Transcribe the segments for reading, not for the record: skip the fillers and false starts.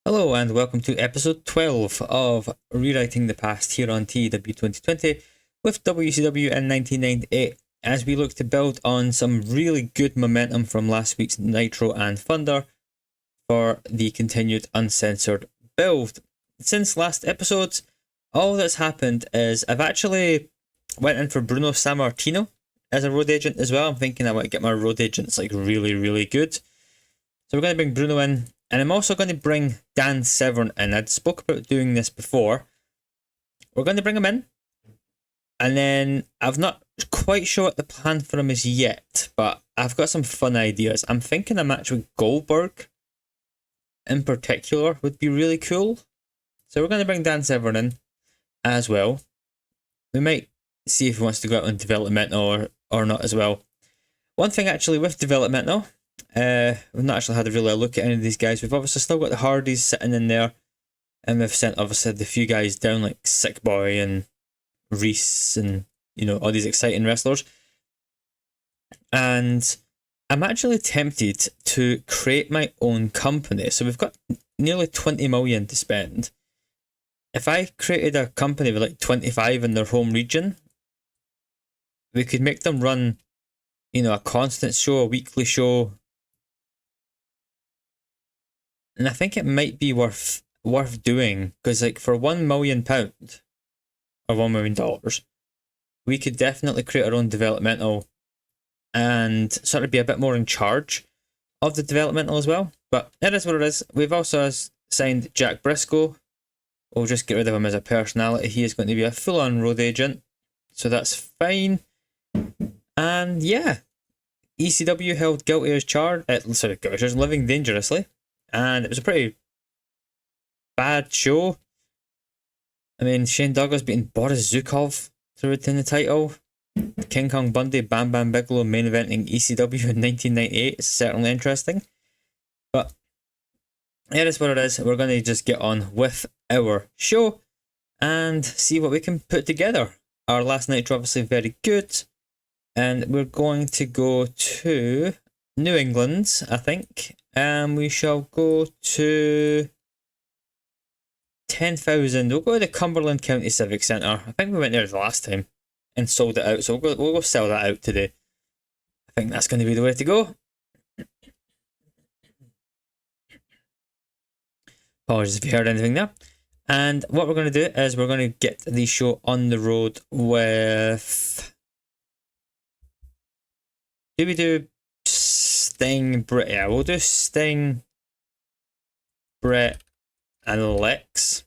Hello and welcome to episode 12 of Rewriting the Past here on TEW 2020 with WCW in 1998 as we look to build on some really good momentum from last week's Nitro and Thunder for the continued uncensored build. Since last episode, all that's happened is I've actually went in for Bruno Sammartino as a road agent as well. I'm thinking I want to get my road agents like really good. So we're going to bring Bruno in. And I'm also going to bring Dan Severn in. I'd spoke about doing this before. We're going to bring him in. And then I've not quite sure what the plan for him is yet. But I've got some fun ideas. I'm thinking a match with Goldberg in particular would be really cool. So we're going to bring Dan Severn in as well. We might see if he wants to go out on developmental or not as well. One thing actually with developmental... we've not actually had a really look at any of these guys. We've obviously still got the Hardys sitting in there, and we've sent obviously the few guys down like Sick Boy and Reese and all these exciting wrestlers. And I'm actually tempted to create my own company. So we've got nearly 20 million to spend. If I created a company with like 25 in their home region, we could make them run, a constant show, a weekly show. And I think it might be worth doing, because like for £1 million or $1 million, we could definitely create our own developmental and sort of be a bit more in charge of the developmental as well. But it is what it is. We've also signed Jack Briscoe. We'll just get rid of him as a personality. He is going to be a full-on road agent, so that's fine. And yeah, ECW held guilty as charged. Living dangerously. And it was a pretty bad show. I mean, Shane Douglas beating Boris Zukov to retain the title. King Kong Bundy, Bam Bam Bigelow main eventing ECW in 1998 is certainly interesting. But it is what it is. We're going to just get on with our show and see what we can put together. Our last Nitro obviously very good. And we're going to go to New England, I think. And we shall go to 10,000. We'll go to the Cumberland County Civic Centre. I think we went there the last time and sold it out. So we'll go sell that out today. I think that's going to be the way to go. Apologies if you heard anything there. And what we're going to do is we're going to get the show on the road with... Do we do Sting, Brett? Yeah, we'll do Sting, Brett, and Lex.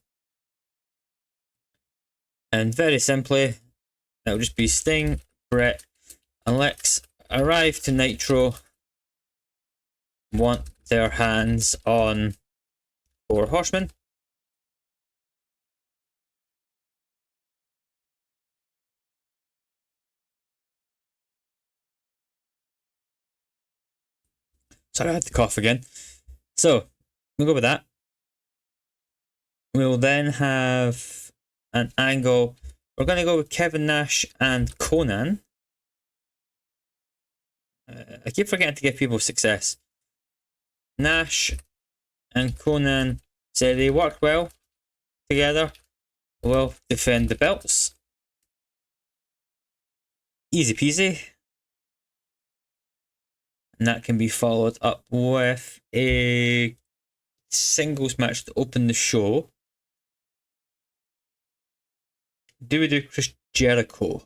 And very simply, that'll just be Sting, Brett, and Lex arrive to Nitro, want their hands on 4 Horsemen. Sorry, I had to cough again. So, we'll go with that. We'll then have an angle. We're going to go with Kevin Nash and Conan. I keep forgetting to give people success. Nash and Conan say they work well together. Will defend the belts. Easy peasy. And that can be followed up with a singles match to open the show. Do we do Chris Jericho?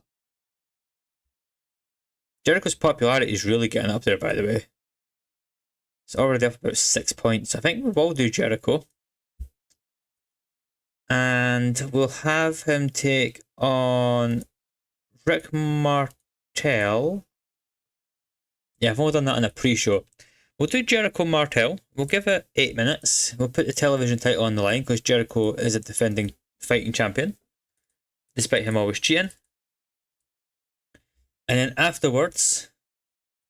Jericho's popularity is really getting up there, by the way. It's already up about 6 points. I think we will do Jericho. And we'll have him take on Rick Martel. Yeah, I've only done that in a pre-show. We'll do Jericho Martel. We'll give it 8 minutes. We'll put the television title on the line because Jericho is a defending fighting champion, despite him always cheating. And then afterwards,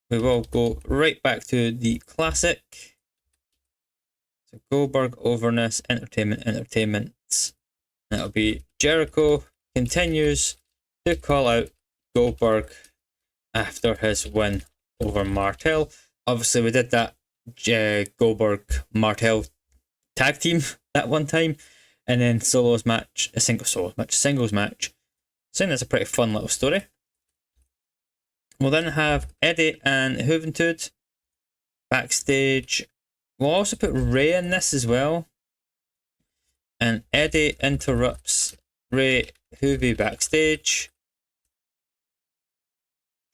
we will go right back to the classic. So Goldberg, Overness, Entertainment. That'll be Jericho continues to call out Goldberg after his win over Martel. Obviously, we did that Goldberg Martel tag team that one time, and then singles match. I think that's a pretty fun little story. We'll then have Eddie and Juventud backstage. We'll also put Ray in this as well. And Eddie interrupts Ray Juve backstage.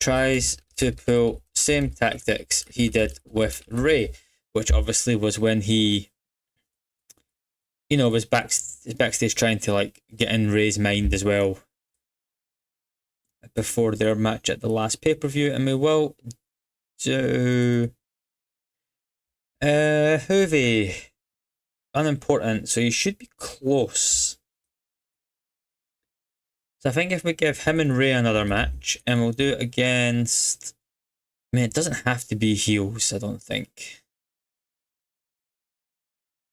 Tries to pull same tactics he did with Ray, which obviously was when he, was backstage trying to like get in Ray's mind as well before their match at the last pay-per-view. And we will do Juve. Unimportant, so you should be close. So I think if we give him and Ray another match, and we'll do it against... I mean, it doesn't have to be heels, I don't think.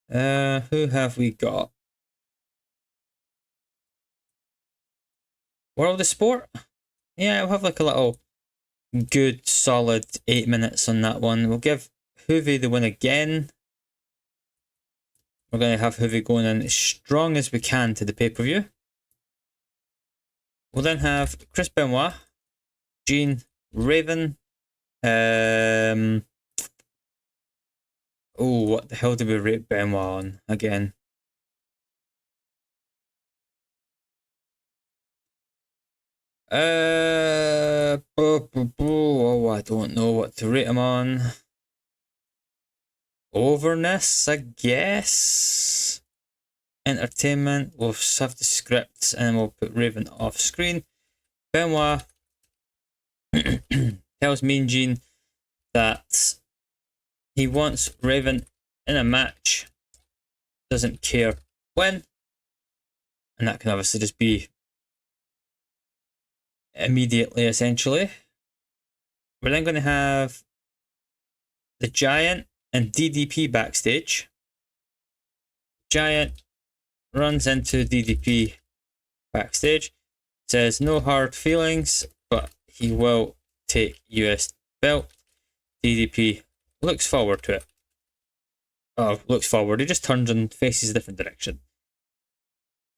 Who have we got? World of Sport? Yeah, we'll have like a little good, solid 8 minutes on that one. We'll give Juve the win again. We're going to have Juve going in as strong as we can to the pay-per-view. We'll then have Chris Benoit, Gene, Raven. Oh, what the hell did we rate Benoit on again? Oh, I don't know what to rate him on. Overness, I guess. Entertainment, we'll have the scripts and we'll put Raven off screen. Benoit tells Mean Gene that he wants Raven in a match, doesn't care when, and that can obviously just be immediately, essentially. We're then going to have the Giant and DDP backstage. Giant runs into DDP backstage, says no hard feelings, but he will take US belt. DDP looks forward to it. Oh, looks forward. He just turns and faces a different direction.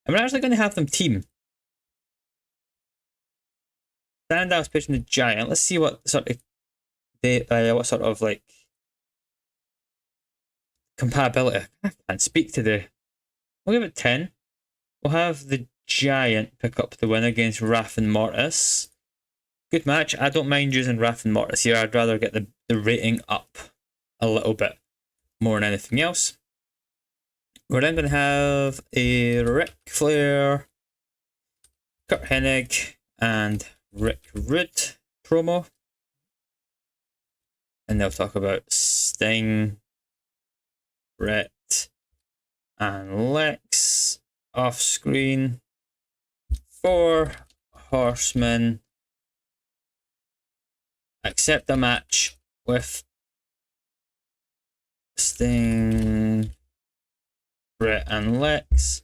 And we're actually going to have them team. Sandows pitching the Giant. Let's see what sort of like compatibility. I can't speak today. We'll give it 10. We'll have the Giant pick up the win against Raph and Mortis. Good match. I don't mind using Raph and Mortis here. I'd rather get the rating up a little bit more than anything else. We're then going to have a Ric Flair, Kurt Hennig, and Rick Rude promo. And they'll talk about Sting, Brett, and Lex off screen. 4 horsemen accept a match with Sting, Brett, and Lex,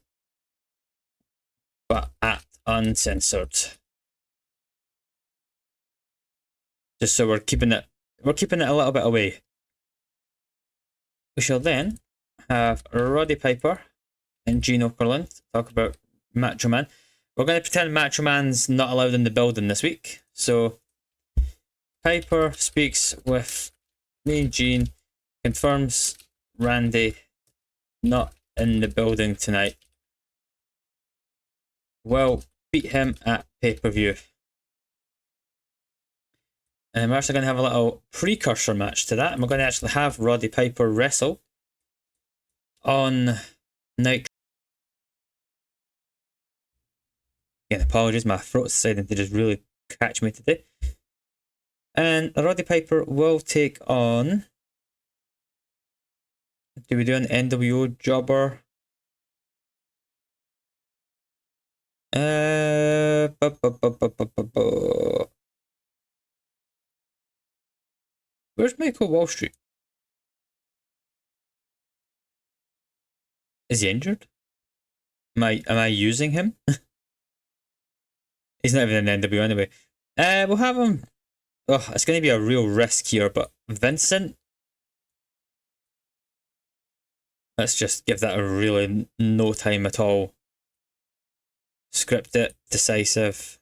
but at uncensored. Just so we're keeping it a little bit away. We shall then have Roddy Piper and Gene Okerlund talk about Macho Man. We're going to pretend Macho Man's not allowed in the building this week. So Piper speaks with me and Gene, confirms Randy not in the building tonight. We'll beat him at pay-per-view. And we're actually going to have a little precursor match to that. And we're going to actually have Roddy Piper wrestle on Nitro. Again, apologies, my throat's deciding to just really catch me today. And Roddy Piper will take on... Do we do an NWO jobber? Where's Michael Wall Street? Is he injured? Am I using him? He's not even in NWO anyway. We'll have him. Oh, it's going to be a real risk here, but Vincent. Let's just give that a really no time at all. Script it, decisive.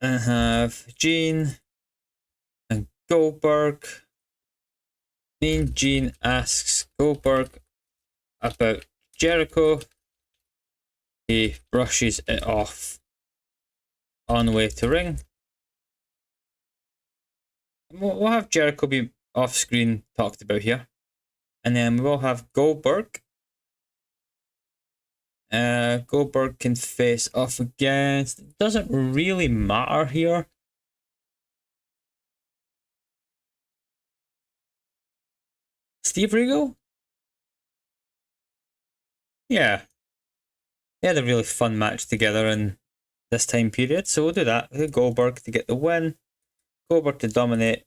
I have Gene and Goldberg. Mean Gene asks Goldberg about Jericho. He brushes it off on the way to ring. We'll have Jericho be off screen talked about here. And then we'll have Goldberg. Goldberg can face off against. It doesn't really matter here. Steve Regal? Yeah. They had a really fun match together in this time period, so we'll do that. Goldberg to get the win. Goldberg to dominate.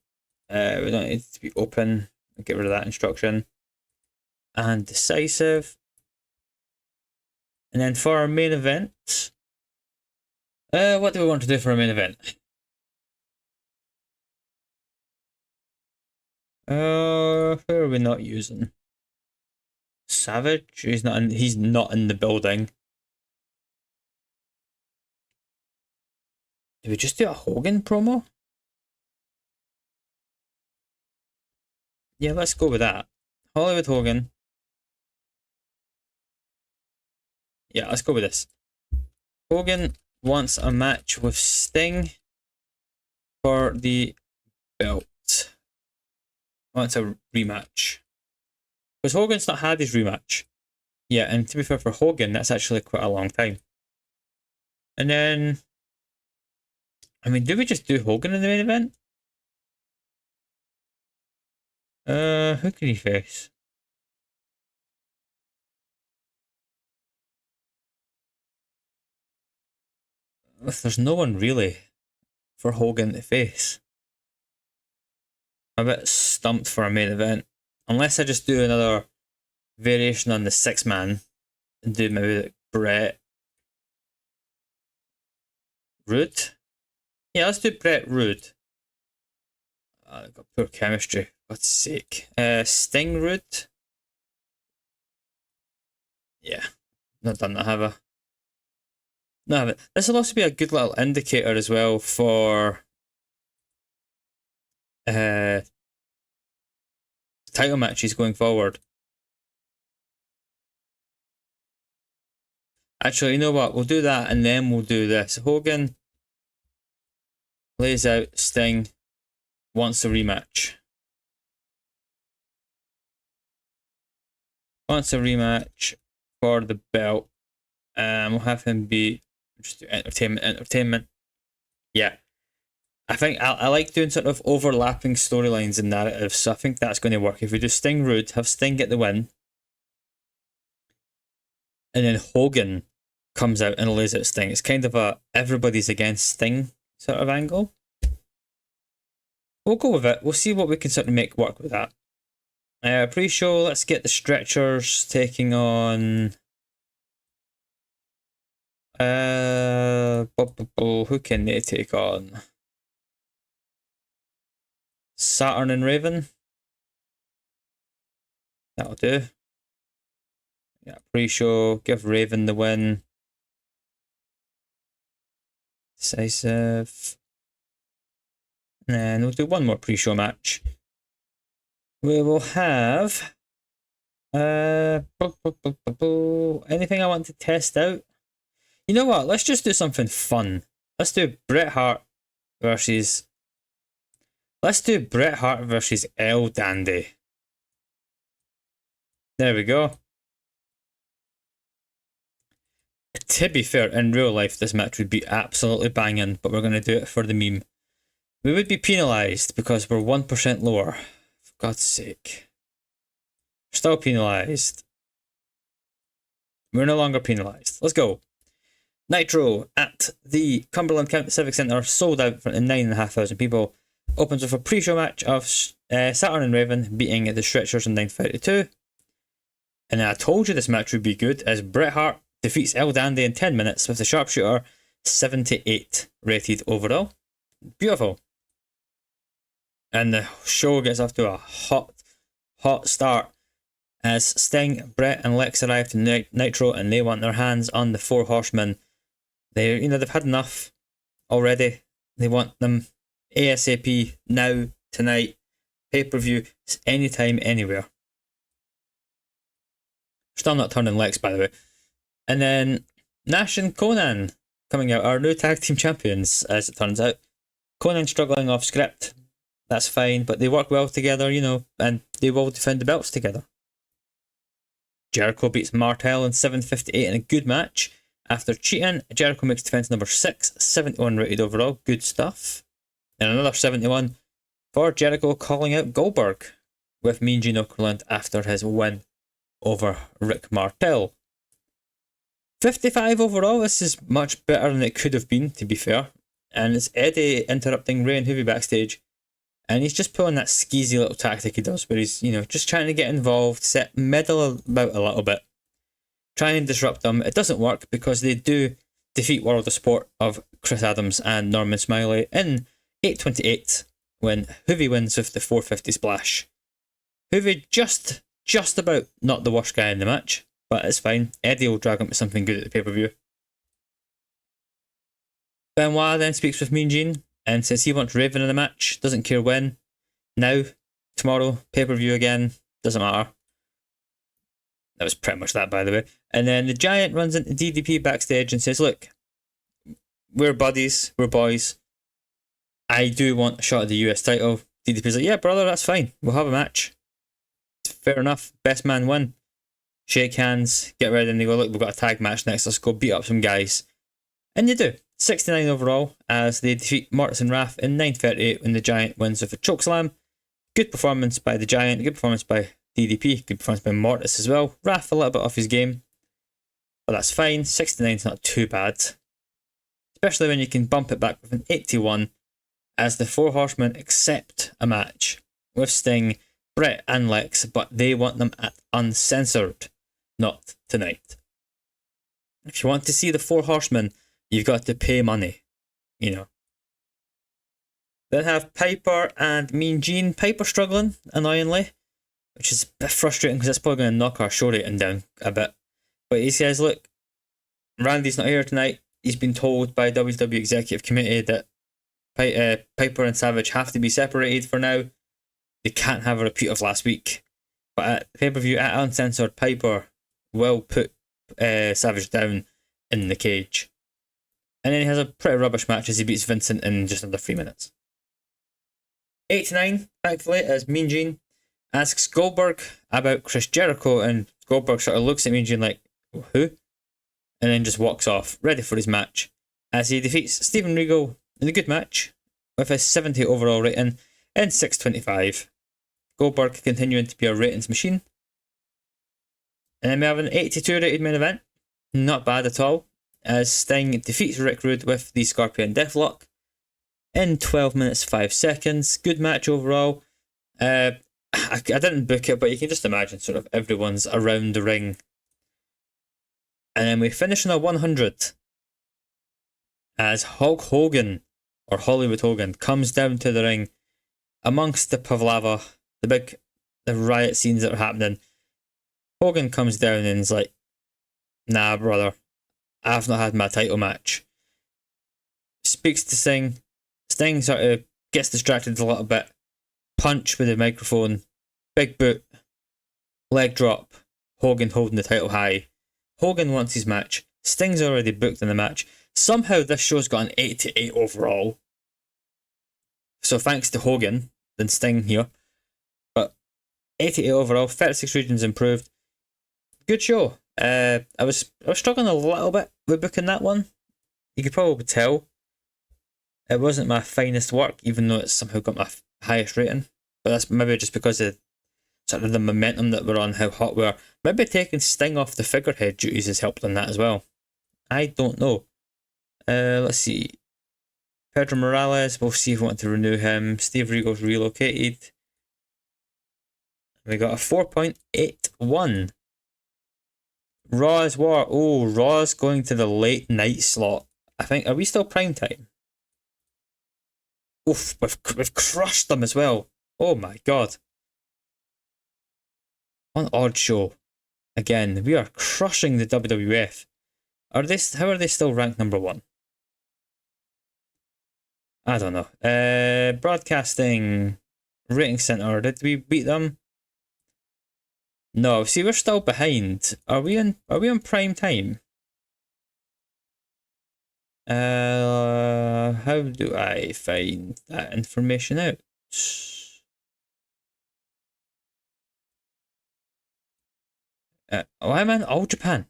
We don't need to be open. Get rid of that instruction. And decisive. And then for our main event, what do we want to do for our main event? Who are we not using? Savage? He's not in the building. Do we just do a Hogan promo? Yeah, let's go with that. Hollywood Hogan. Yeah, let's go with this. Hogan wants a match with Sting for the belt. Wants a rematch. Because Hogan's not had his rematch. Yeah, and to be fair for Hogan, that's actually quite a long time. And then, I mean, do we just do Hogan in the main event? Who can he face? There's no one really for Hogan to face. I'm a bit stumped for a main event. Unless I just do another variation on the 6-man and do maybe like Brett Rude. Yeah, let's do Brett Rude. I've got poor chemistry, for God's sake. Sting Rude. Yeah, not done that, have I? No, but this will also be a good little indicator as well for title matches going forward. Actually, you know what? We'll do that and then we'll do this. Hogan lays out Sting, wants a rematch. Wants a rematch for the belt. We'll have him be just entertainment. Yeah. I think I like doing sort of overlapping storylines and narratives, so I think that's going to work. If we do Sting Rude, have Sting get the win, and then Hogan comes out and lays out Sting. It's kind of a everybody's against Sting sort of angle. We'll go with it. We'll see what we can sort of make work with that. Pre-show, let's get the Stretchers taking on... who can they take on? Saturn and Raven. That'll do. Yeah, pre-show, give Raven the win. Decisive. And then we'll do one more pre-show match. We will have... anything I want to test out? You know what? Let's just do something fun. Let's do Bret Hart versus... Let's do Bret Hart versus El Dandy. There we go. To be fair, in real life, this match would be absolutely banging, but we're going to do it for the meme. We would be penalised because we're 1% lower. For God's sake. We're still penalised. We're no longer penalised. Let's go. Nitro at the Cumberland County Civic Centre, sold out for 9,500 people. Opens with a pre-show match of Saturn and Raven beating the Stretchers in 9:32. And I told you this match would be good, as Bret Hart defeats El Dandy in 10 minutes with the Sharpshooter, 78 rated overall. Beautiful. And the show gets off to a hot start as Sting, Brett, and Lex arrive to Nitro, and they want their hands on the Four Horsemen. They've had enough already. They want them ASAP now, tonight, pay-per-view, anytime, anywhere. Still not turning Lex, by the way. And then Nash and Conan coming out, our new tag team champions, as it turns out. Conan struggling off script. That's fine, but they work well together, and they will defend the belts together. Jericho beats Martel in 7:58 in a good match. After cheating, Jericho makes defense number 6, 71 rated overall. Good stuff. And another 71 for Jericho calling out Goldberg with Mean Gene Okerlund after his win over Rick Martel. 55 overall. This is much better than it could have been, to be fair. And it's Eddie interrupting Ray and Hoovy backstage. And he's just pulling that skeezy little tactic he does where he's, just trying to get involved, meddle about a little bit. Try and disrupt them. It doesn't work because they do defeat World of Sport of Chris Adams and Norman Smiley in 8:28 when Hoovy wins with the 450 splash. Hoovy just about not the worst guy in the match, but it's fine. Eddie will drag him to something good at the pay-per-view. Benoit then speaks with Mean Gene and says he wants Raven in the match, doesn't care when. Now, tomorrow, pay-per-view again, doesn't matter. That was pretty much that, by the way. And then the Giant runs into DDP backstage and says, look, we're buddies, we're boys. I do want a shot at the US title. DDP's like, yeah, brother, that's fine. We'll have a match. Fair enough. Best man win. Shake hands, get ready, and they go, look, we've got a tag match next. Let's go beat up some guys. And you do. 69 overall as they defeat Mortis and Raph in 9:38 when the Giant wins with a chokeslam. Good performance by the Giant. Good performance by DDP. Good performance by Mortis as well. Raph a little bit off his game. But that's fine. 69 is not too bad. Especially when you can bump it back with an 81 as the Four Horsemen accept a match with Sting, Brett and Lex, but they want them at uncensored. Not tonight. If you want to see the Four Horsemen, you've got to pay money. Then have Piper and Mean Gene. Piper struggling, annoyingly, which is a bit frustrating because that's probably going to knock our show rating down a bit. But he says, look, Randy's not here tonight. He's been told by WCW Executive Committee that Piper and Savage have to be separated for now. They can't have a repeat of last week. But at pay-per-view, at Uncensored, Piper will put Savage down in the cage. And then he has a pretty rubbish match as he beats Vincent in just under 3 minutes. 89, thankfully, as Mean Gene asks Goldberg about Chris Jericho, and Goldberg sort of looks at Mean Gene like, who? And then just walks off, ready for his match, as he defeats Steven Regal in a good match with a 70 overall rating in 6:25. Goldberg continuing to be a ratings machine. And then we have an 82 rated main event. Not bad at all, as Sting defeats Rick Rude with the Scorpion Deathlock in 12 minutes 5 seconds. Good match overall. I didn't book it, but you can just imagine sort of everyone's around the ring. And then we finish on a 100 as Hulk Hogan, or Hollywood Hogan, comes down to the ring amongst the pavlava, the riot scenes that are happening. Hogan comes down and is like, nah, brother, I've not had my title match. Speaks to Sting. Sting sort of gets distracted a little bit. Punch with the microphone. Big boot. Leg drop. Hogan holding the title high. Hogan wants his match. Sting's already booked in the match. Somehow this show's got an 88 overall. So thanks to Hogan than Sting here. But 88 overall, 36 regions improved. Good show. I was struggling a little bit with booking that one. You could probably tell. It wasn't my finest work, even though it's somehow got my highest rating. But that's maybe just because of sort of the momentum that we're on, how hot we are. Maybe taking Sting off the figurehead duties has helped on that as well. I don't know. Let's see. Pedro Morales, we'll see if we want to renew him. Steve Regal's relocated. We got a 4.81. Raw's War. Oh, Raw's going to the late night slot. I think, are we still prime time? Oof, we've crushed them as well. Oh my god. One odd show. Again, we are crushing the WWF. How are they still ranked number 1? I don't know. Broadcasting rating center. Did we beat them? No. See, we're still behind. Are we on prime time? How do I find that information out? Oh, I'm in All Japan.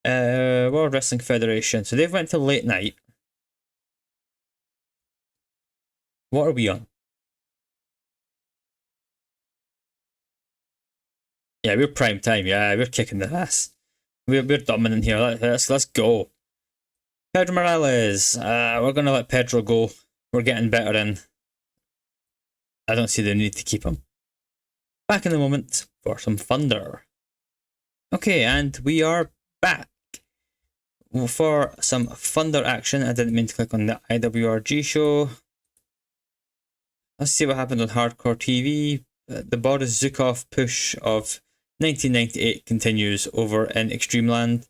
World Wrestling Federation. So they've went to late night. What are we on? Yeah, we're prime time. Yeah, we're kicking the ass. We're dominant here. Let's go. Pedro Morales. We're gonna let Pedro go. We're getting better in. I don't see the need to keep him. Back in a moment for some thunder. Okay, and we are back for some thunder action. I didn't mean to click on the IWRG show. Let's see what happened on Hardcore TV. The Boris Zukov push of 1998 continues over in Extremeland.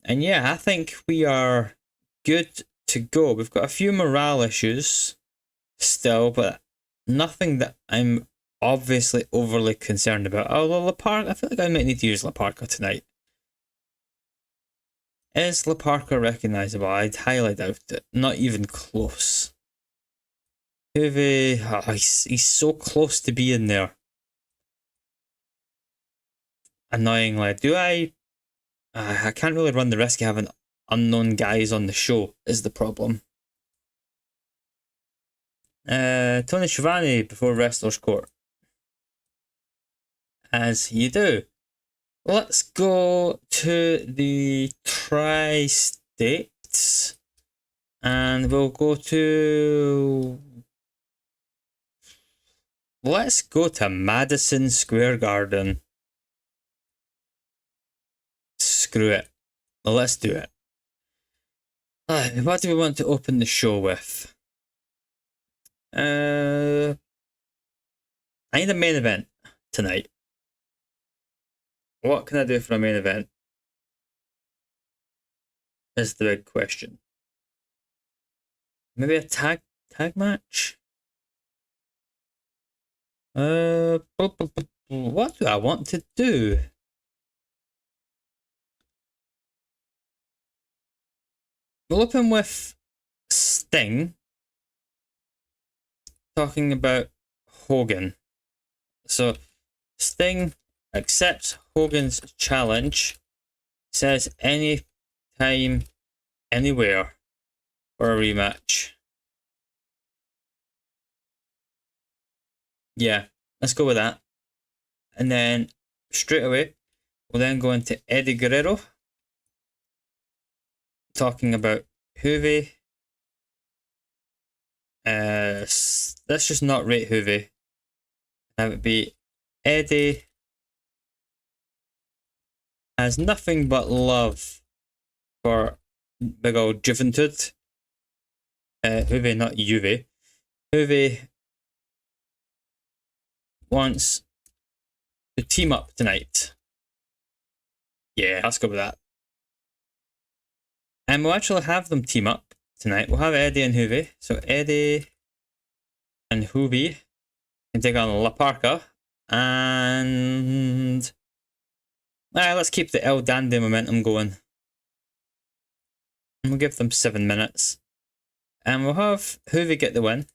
And yeah, I think we are good to go. We've got a few morale issues still, but nothing that I'm obviously overly concerned about. Although La Parka, I feel like I might need to use La Parka tonight. Is La Parka recognisable? I'd highly doubt it. Not even close. Juve, he's so close to being there. Annoyingly, I can't really run the risk of having unknown guys on the show, is the problem. Tony Schiavone before Wrestler's Court. As you do. Let's go to the Tri-States. And we'll go to... Let's go to Madison Square Garden. Screw it. Let's do it. What do we want to open the show with? I need a main event tonight. What can I do for a main event? Is the big question. Maybe a tag match? What do I want to do? We'll open with Sting talking about Hogan. So Sting accepts Hogan's challenge, says anytime, anywhere for a rematch. Yeah, let's go with that. And then straight away, we'll then go into Eddie Guerrero talking about Juve. Let's just not rate Juve. That would be Eddie has nothing but love for big old Juventud. Juve, not Juve. Juve wants to team up tonight. Yeah, let's go with that. And we'll actually have them team up tonight. We'll have Eddie and Juve. So Eddie and Juve can take on La Parka. And let's keep the El Dandy momentum going. And we'll give them 7 minutes. And we'll have Juve get the win.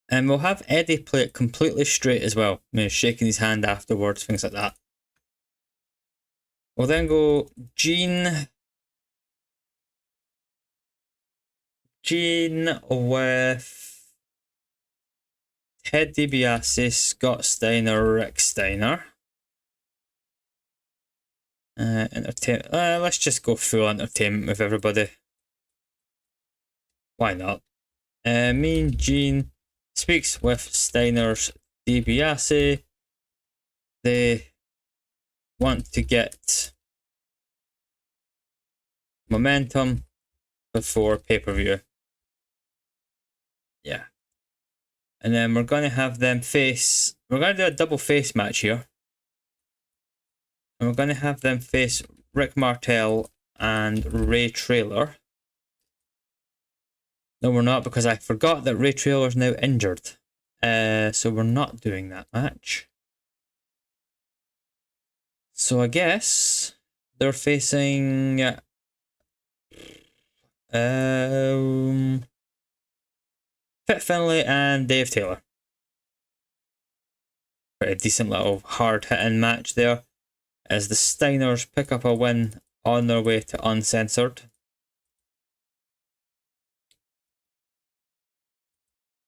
And we'll have Eddie play it completely straight as well. Shaking his hand afterwards, things like that. We'll then go Gene with Ted DiBiase, Scott Steiner, Rick Steiner. Let's just go full entertainment with everybody. Why not? Mean Gene speaks with Steiner's DiBiase. They want to get momentum before pay-per-view. Yeah. And then we're going to have them face... We're going to do a double face match here. And we're going to have them face Rick Martel and Ray Traylor. No, we're not, because I forgot that Ray Traylor's now injured. So we're not doing that match. So I guess they're facing... Fit Finlay and Dave Taylor. Pretty decent little hard-hitting match there, as the Steiners pick up a win on their way to Uncensored.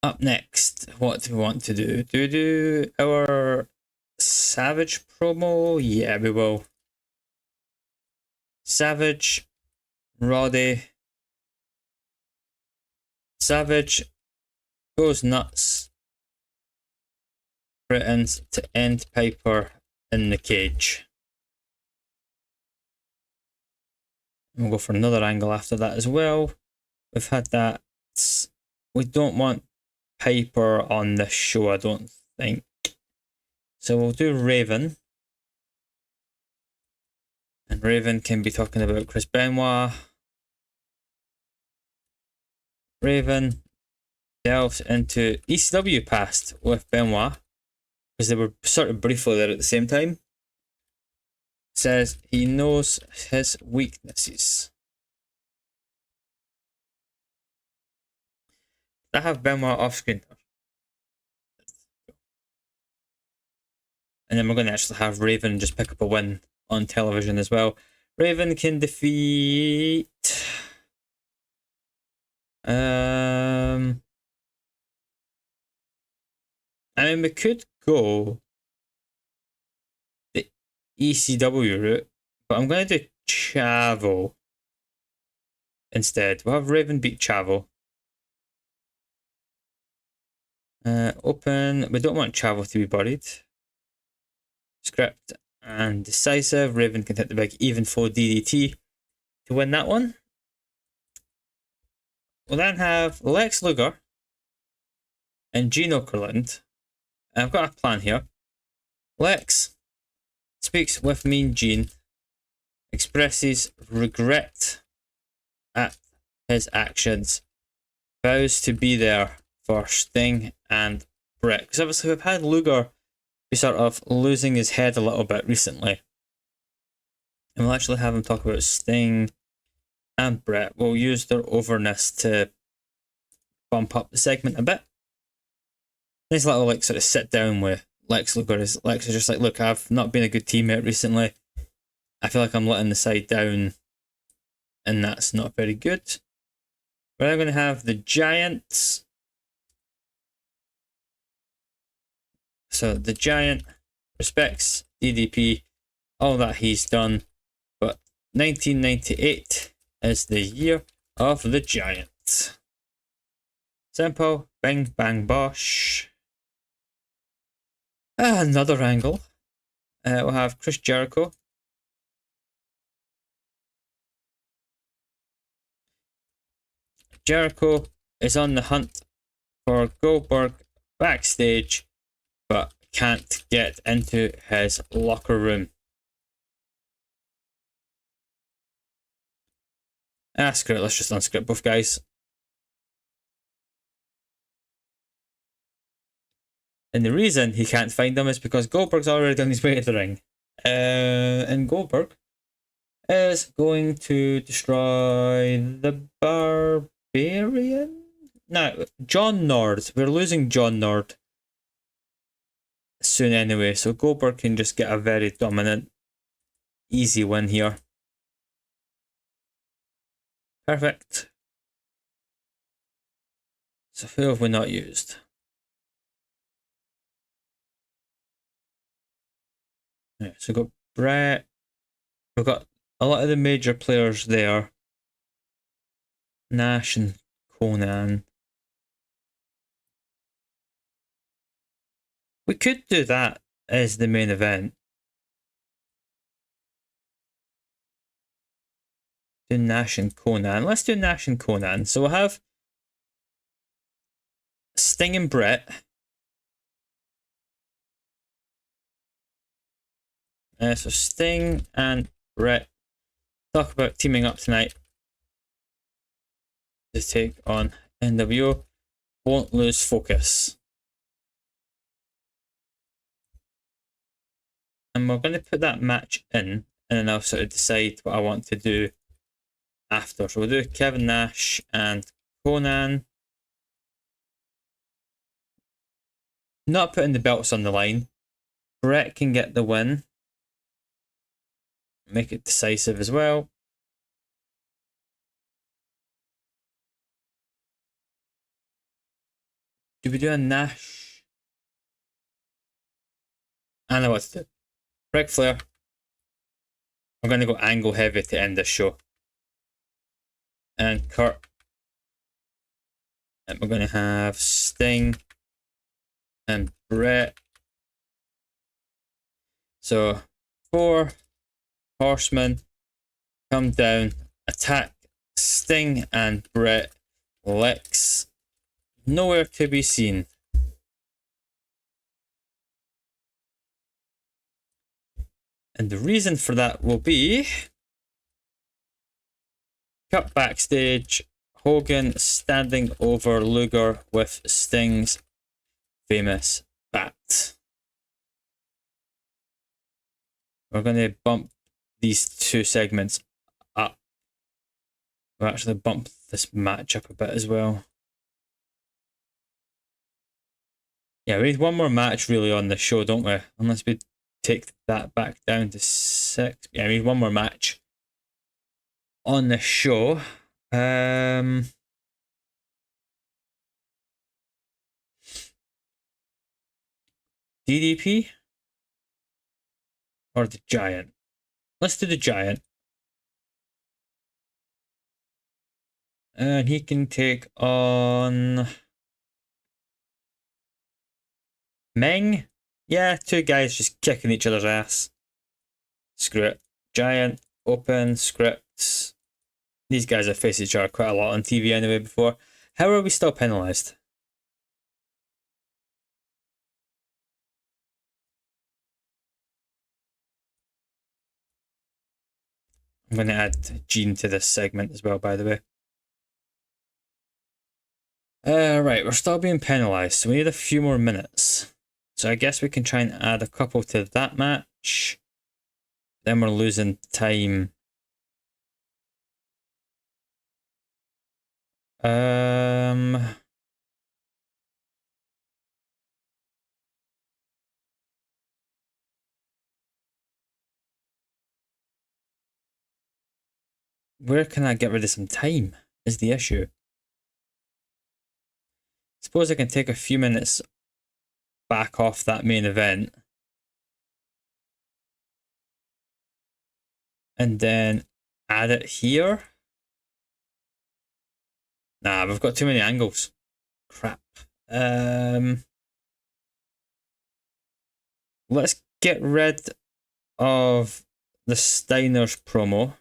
Up next, what do we want to do? Do we do our Savage promo? Yeah, we will. Savage, Roddy. Savage goes nuts, threatens to end Piper in the cage. We'll go for another angle after that as well. We've had that. We don't want Piper on this show, I don't think. So we'll do Raven. And Raven can be talking about Chris Benoit. Raven delves into ECW past with Benoit, because they were sort of briefly there at the same time. Says he knows his weaknesses. I have Benoit off screen. And then we're going to actually have Raven just pick up a win on television as well. Raven can defeat... I mean, we could go the ECW route, but I'm going to do Chavo instead. We'll have Raven beat Chavo. Open. We don't want Chavo to be buried. Script and decisive. Raven can hit the big even flow DDT to win that one. We'll then have Lex Luger and Gene Okerlund. I've got a plan here. Lex speaks with Mean Gene, expresses regret at his actions, vows to be there for Sting and Brett. Because obviously we've had Luger be sort of losing his head a little bit recently. And we'll actually have him talk about Sting and Brett. We'll use their overness to bump up the segment a bit. Nice little like sort of sit down with Lex Luger. Lex is just like, look, I've not been a good teammate recently. I feel like I'm letting the side down, and that's not very good. We're now going to have the Giants. So the Giant respects DDP, all that he's done, but 1998 is the year of the Giant. Simple, bing, bang, bosh. Another angle. We'll have Chris Jericho. Jericho is on the hunt for Goldberg backstage, but can't get into his locker room. Screw it, let's just unscript both guys. And the reason he can't find them is because Goldberg's already on his way to the ring. And Goldberg is going to destroy the Barbarian? No, John Nord. We're losing John Nord soon anyway, so Goldberg can just get a very dominant, easy win here. Perfect. So who have we not used? Yeah, so we've got Brett. We've got a lot of the major players there. Nash and Conan. We could do that as the main event. do Nash and Conan. Let's do Nash and Conan. So we'll have Sting and Brett. So Sting and Brett talk about teaming up tonight to take on NWO. Won't lose focus. And we're going to put that match in, and then I'll sort of decide what I want to do after. So we'll do Kevin Nash and Conan. Not putting the belts on the line. Brett can get the win. Make it decisive as well. Do we do a Nash? I know what to do. Ric Flair. I'm going to go angle heavy to end this show. And Kurt. And we're going to have Sting and Brett. So 4 horsemen come down, attack Sting and Brett. Lex nowhere to be seen. And the reason for that will be cut backstage, Hogan standing over Luger with Sting's famous bat. We're going to bump these 2 segments up. We'll actually bump this match up a bit as well. Yeah, we need one more match really on the show, don't we? Unless we take that back down to 6. Yeah, we need one more match on the show. DDP or the Giant? Let's do the Giant. And he can take on Meng. Yeah, 2 guys just kicking each other's ass. Screw it. Giant, open, scripts. These guys have faced each other quite a lot on TV anyway before. How are we still penalised? I'm going to add Gene to this segment as well, by the way. Right, we're still being penalised, so we need a few more minutes. So I guess we can try and add a couple to that match. Then we're losing time. Where can I get rid of some time is the issue. Suppose I can take a few minutes back off that main event. And then add it here. Nah, we've got too many angles. Crap. Let's get rid of the Steiner's promo.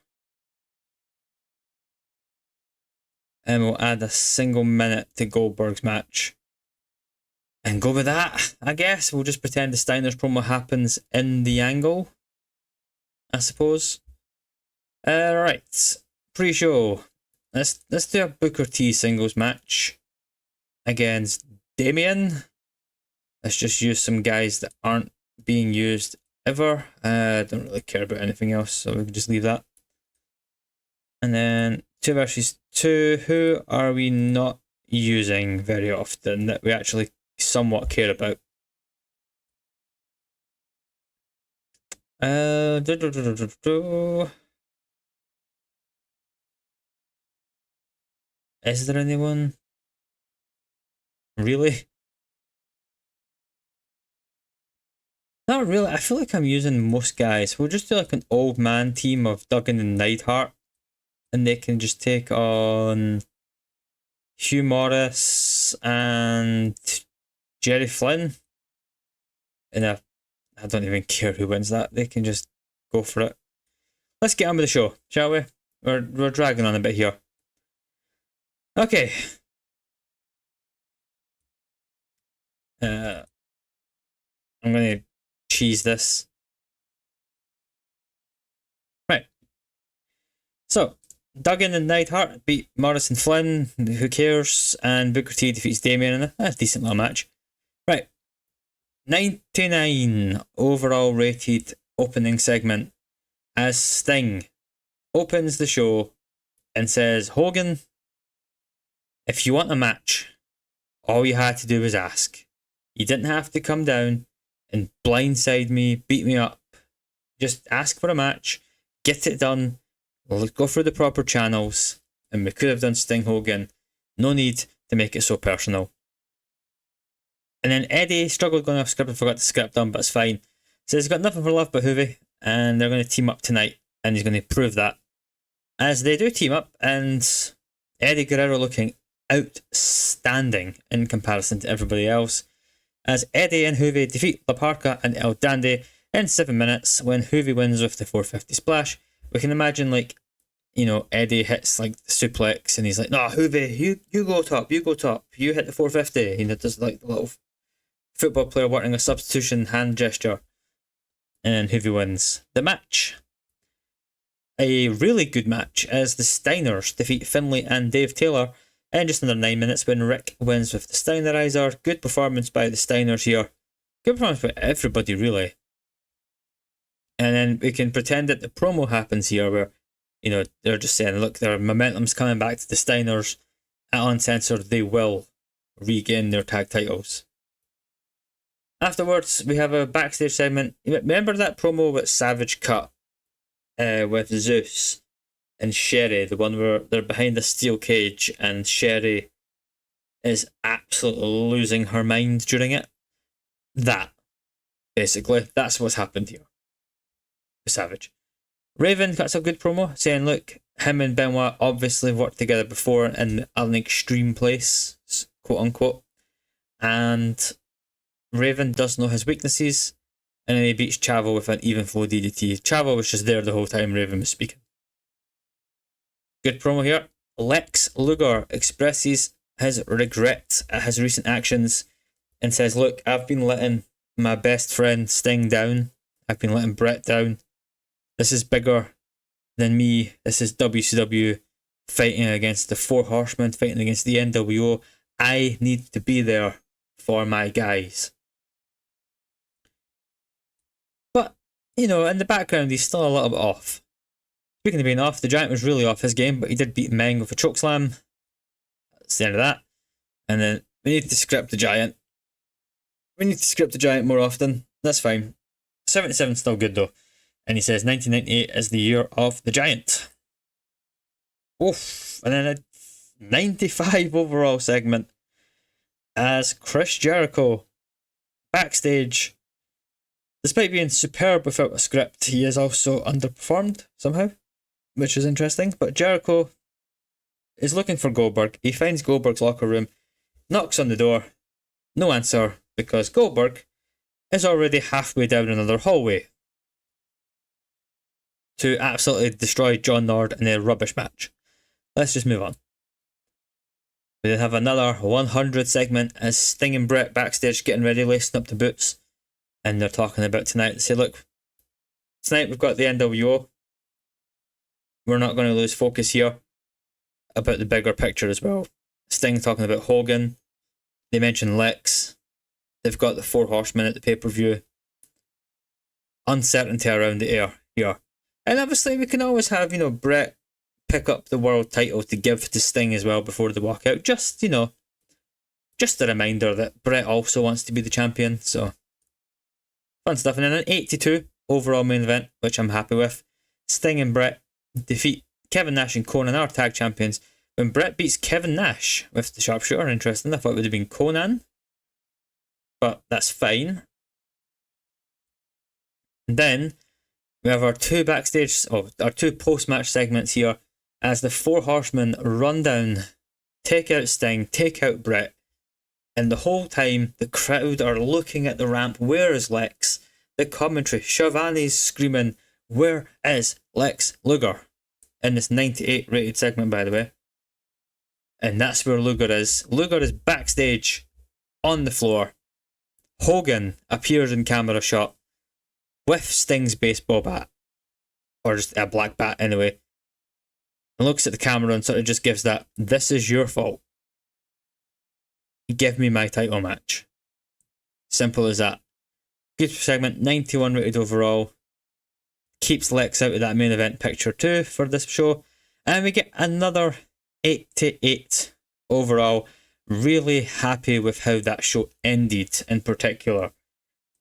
And we'll add a single minute to Goldberg's match. And go with that, I guess. We'll just pretend the Steiner's promo happens in the angle, I suppose. Right. Pre-show. Let's do a Booker T singles match against Damien. Let's just use some guys that aren't being used ever. Don't really care about anything else, so we can just leave that. And then 2 versus 2. Who are we not using very often that we actually somewhat care about? Is there anyone? Really? Not really. I feel like I'm using most guys. We'll just do like an old man team of Duggan and Neidhart. And they can just take on Hugh Morris and Jerry Flynn. And I don't even care who wins that. They can just go for it. Let's get on with the show, shall we? We're dragging on a bit here. Okay. I'm going to cheese this. Right. So, Duggan and Neidhart beat Morrison Flynn, who cares, and Booker T defeats Damien in a decent little match. Right. 99 overall rated opening segment as Sting opens the show and says, Hogan, if you want a match, all you had to do was ask. You didn't have to come down and blindside me, beat me up. Just ask for a match, get it done, we'll go through the proper channels, and we could have done Sting Hogan. No need to make it so personal. And then Eddie struggled going off script and forgot the script done, but it's fine. Says he's got nothing for love but Hoovy, and they're going to team up tonight, and he's going to prove that. As they do team up, and Eddie Guerrero looking outstanding in comparison to everybody else, as Eddie and Hoovy defeat La Parka and El Dandy in 7 minutes when Hoovy wins with the 450 splash. We can imagine, like, you know, Eddie hits like the suplex and he's like, no, Hoovy, you go top, you hit the 450. You know, does like the little football player wanting a substitution hand gesture. And Hoovy wins the match. A really good match as the Steiners defeat Finlay and Dave Taylor in just under 9 minutes when Rick wins with the Steinerizer. Good performance by the Steiners here. Good performance by everybody, really. And then we can pretend that the promo happens here where, you know, they're just saying, look, their momentum's coming back to the Steiners. At Uncensored, they will regain their tag titles. Afterwards, we have a backstage segment. Remember that promo with Savage cut with Zeus and Sherry, the one where they're behind a steel cage and Sherry is absolutely losing her mind during it? That, basically, that's what's happened here with Savage. Raven cuts a good promo saying, look, him and Benoit obviously worked together before in an extreme place, quote unquote, and Raven does know his weaknesses, and then he beats Chavo with an even flow DDT. Chavo was just there the whole time Raven was speaking. Good promo here. Lex Luger expresses his regret at his recent actions and says, look, I've been letting my best friend Sting down. I've been letting Brett down. This is bigger than me. This is WCW fighting against the Four Horsemen, fighting against the NWO. I need to be there for my guys. But, you know, in the background, he's still a little bit off. Speaking of being off, the Giant was really off his game, but he did beat Meng with a chokeslam. That's the end of that. And then we need to script the Giant. We need to script the Giant more often. That's fine. 77's still good though. And he says 1998 is the year of the Giant. Oof. And then a 95 overall segment as Chris Jericho backstage. Despite being superb without a script, he is also underperformed somehow, which is interesting. But Jericho is looking for Goldberg. He finds Goldberg's locker room, knocks on the door, no answer, because Goldberg is already halfway down another hallway to absolutely destroy John Nord in a rubbish match. Let's just move on. We then have another 100 segment as Sting and Brett backstage getting ready, lacing up the boots. And they're talking about tonight. They say, look, tonight we've got the NWO. We're not going to lose focus here about the bigger picture as well. Sting talking about Hogan. They mention Lex. They've got the Four Horsemen at the pay-per-view. Uncertainty around the air here. And obviously we can always have, you know, Brett pick up the world title to give to Sting as well before they walk out. Just, you know, just a reminder that Brett also wants to be the champion. So, fun stuff. And then an 82 overall main event, which I'm happy with. Sting and Brett defeat Kevin Nash and Conan, our tag champions, when Brett beats Kevin Nash with the sharpshooter. Interesting. I thought it would have been Conan, but that's fine. And then we have our two post-match segments here as the Four Horsemen run down, take out Sting, take out Brett, and the whole time the crowd are looking at the ramp. Where is Lex? The commentary, Shivani's screaming, where is Lex Luger? in this 98 rated segment, by the way. And that's where Luger is. Luger is backstage on the floor. Hogan appears in camera shot with Sting's baseball bat, or just a black bat anyway, and looks at the camera and sort of just gives that, "This is your fault. Give me my title match." Simple as that. Good segment, 91 rated overall. Keeps Lex out of that main event picture too for this show. And we get another 88 overall. Really happy with how that show ended in particular.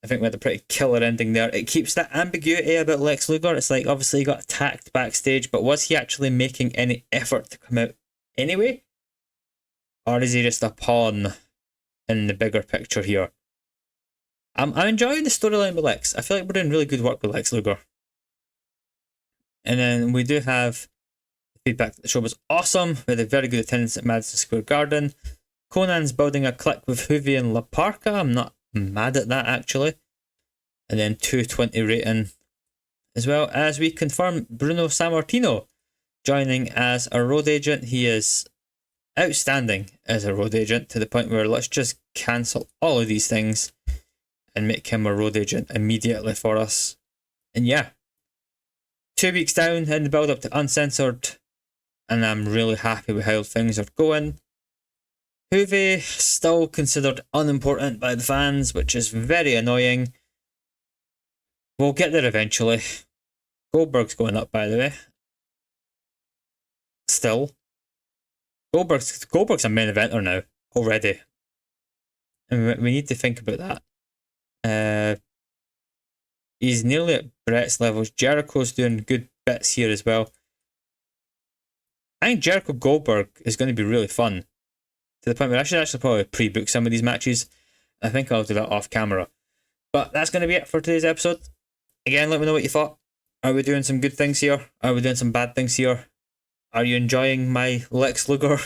I think we had a pretty killer ending there. It keeps that ambiguity about Lex Luger. It's like, obviously he got attacked backstage, but was he actually making any effort to come out anyway? Or is he just a pawn in the bigger picture here? I'm enjoying the storyline with Lex. I feel like we're doing really good work with Lex Luger. And then we do have feedback that the show was awesome. We had a very good attendance at Madison Square Garden. Conan's building a clique with Hoovy and La Parka. I'm not mad at that, actually. And then 220 rating, as well as we confirm Bruno Sammartino joining as a road agent. He is outstanding as a road agent, to the point where let's just cancel all of these things and make him a road agent immediately for us. And yeah, 2 weeks down in the build up to Uncensored, and I'm really happy with how things are going. Hoovy still considered unimportant by the fans, which is very annoying. We'll get there eventually. Goldberg's going up, by the way. Still. Goldberg's a main eventer now, already. And we need to think about that. He's nearly at Brett's levels. Jericho's doing good bits here as well. I think Jericho Goldberg is going to be really fun, to the point where I should actually probably pre-book some of these matches. I think I'll do that off camera. But that's going to be it for today's episode. Again, let me know what you thought. Are we doing some good things here? Are we doing some bad things here? Are you enjoying my Lex Luger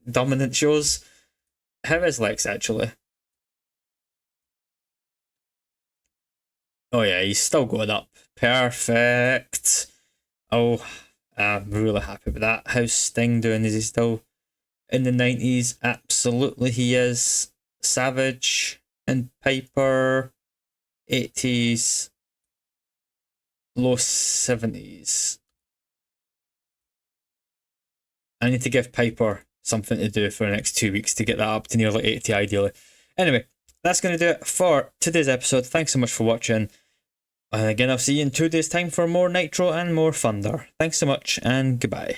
dominant shows? How is Lex, actually? Oh yeah, he's still going up. Perfect. Oh, I'm really happy with that. How's Sting doing? Is he still in the 90s? Absolutely he is. Savage and Piper, 80s, low 70s. I need to give Piper something to do for the next 2 weeks to get that up to nearly 80 ideally. Anyway, that's going to do it for today's episode. Thanks so much for watching. And again, I'll see you in 2 days' time for more Nitro and more Thunder. Thanks so much, and goodbye.